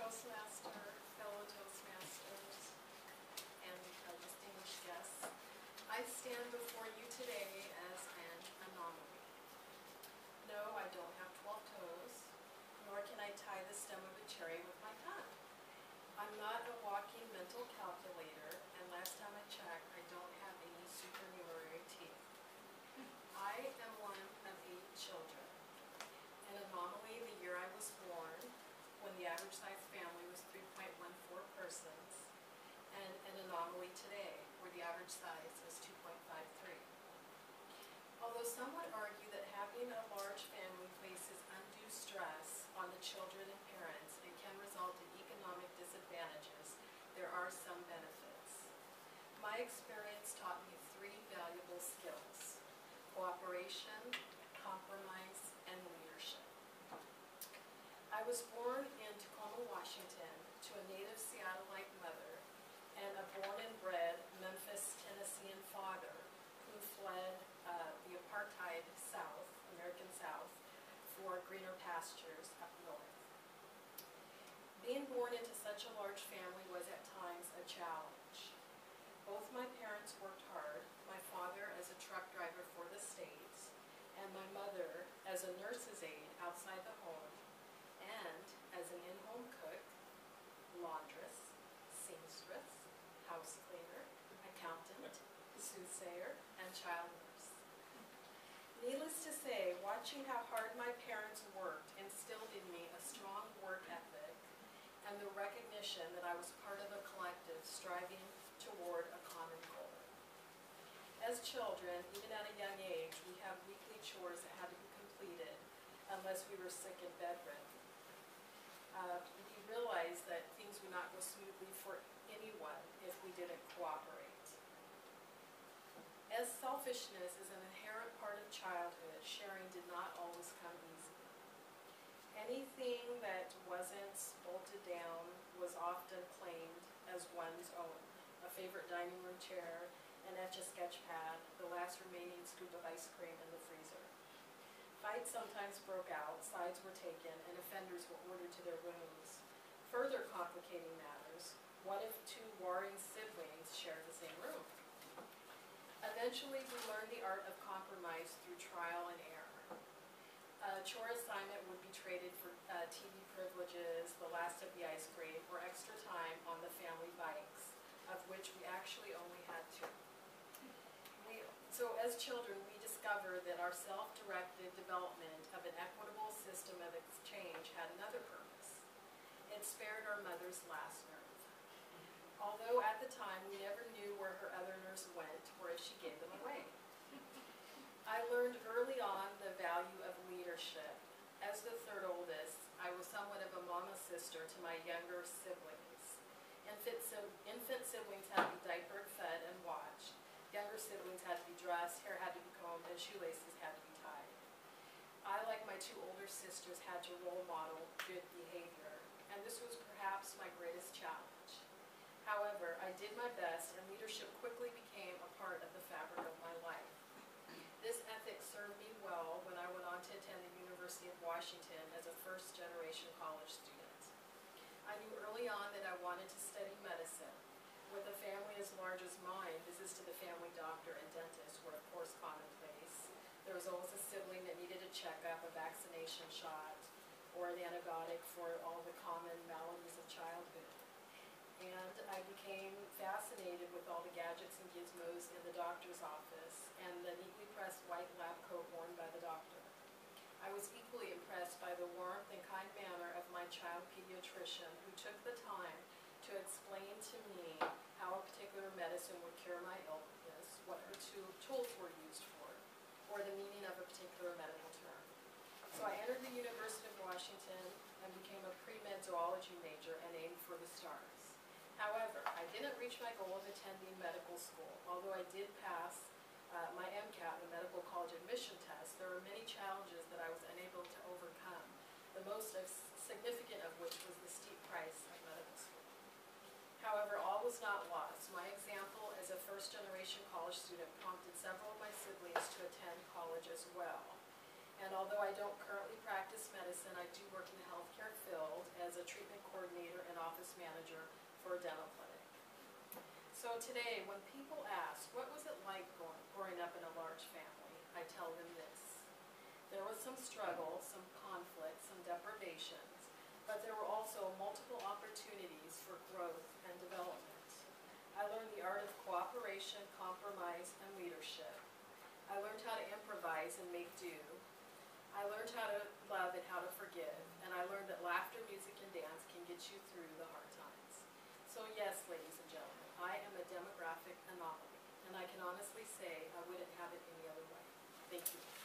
Toastmaster, fellow Toastmasters, and distinguished guests. I stand before you today as an anomaly. No, I don't have 12 toes, nor can I tie the stem of a cherry with my tongue. I'm not a walking mental calculator, and last time I checked, I don't have any supernumerary teeth. I am one of 8 children. An anomaly the year I was born, when the average size family was 3.14 persons, and an anomaly today, where the average size is 2.53. Although some would argue that having a large family places undue stress on the children and parents and can result in economic disadvantages, there are some benefits. My experience taught me 3 valuable skills: cooperation, compromise, and leadership. I was born in Tacoma, Washington, to a native Seattle-like mother and a born and bred Memphis, Tennessean father who fled the apartheid South, American South, for greener pastures up north. Being born into such a large family was at times a challenge. Both my parents worked hard, my father as a truck driver for the state, and my mother as a nurse's aide outside the home, and as an in-home cook, laundress, seamstress, house cleaner, accountant, soothsayer, and child nurse. Needless to say, watching how hard my parents worked instilled in me a strong work ethic and the recognition that I was part of a collective striving toward a common goal. As children, even at a young age, we have weekly chores that had to be completed unless we were sick and bedridden. We realized that things would not go smoothly for anyone if we didn't cooperate. As selfishness is an inherent part of childhood, sharing did not always come easy. Anything that wasn't bolted down was often claimed as one's own. A favorite dining room chair, an Etch-a-Sketch pad, the last remaining scoop of ice cream in the freezer. Fights sometimes broke out, sides were taken, and offenders were ordered to their rooms. Further complicating matters, what if 2 warring siblings shared the same room? Eventually, we learned the art of compromise through trial and error. A chore assignment would be traded for TV privileges, the last of the ice cream, or extra time on the family bikes, of which we actually only had 2. So as children, we discovered that our self-directed development of an equitable system of exchange had another purpose. It spared our mother's last nerve. Although at the time we never knew where her other nerves went or if she gave them away. I learned early on the value of leadership. As the 3rd oldest, I was somewhat of a mama sister to my younger siblings. Infant siblings had to be diapered, fed, and watched. Younger siblings had to be dressed, hair had to be combed, and shoelaces had to be tied. I, like my 2 older sisters, had to role model good behavior, and this was perhaps my greatest challenge. However, I did my best, and leadership quickly became a part of the fabric of my life. This ethic served me well when I went on to attend the University of Washington as a first-generation college student. I knew early on that I wanted to study medicine. With a family as large as mine, visits to the family doctor and dentist were of course commonplace. There was always a sibling that needed a checkup, a vaccination shot, or an antibiotic for all the common maladies of childhood. And I became fascinated with all the gadgets and gizmos in the doctor's office and the neatly pressed white lab coat worn by the doctor. I was equally impressed by the warmth and kind manner of my child pediatrician, who took the time to explain to me how a particular medicine would cure my illness, what her tools were used for, or the meaning of a particular medical term. So I entered the University of Washington and became a pre-med zoology major and aimed for the stars. However, I didn't reach my goal of attending medical school. Although I did pass my MCAT, the medical college admission test, there were many challenges that I was unable to overcome, the most significant of which was the steep price of medical school. However, all was not lost. My example as a first-generation college student prompted several of my siblings to attend college as well. And although I don't currently practice medicine, I do work in the healthcare field as as a treatment coordinator and office manager for a dental clinic. So today, when people ask, what was it like growing up in a large family, I tell them this. There was some struggle, some conflict, some deprivations, but there were also multiple opportunities for growth and development. I learned the art of cooperation, compromise, and leadership. I learned how to improvise and make do. I learned how to love and how to forgive, and I learned that laughter, music, and dance can get you through the hard times. So yes, ladies and gentlemen, I am a demographic anomaly, and I can honestly say I wouldn't have it any other way. Thank you.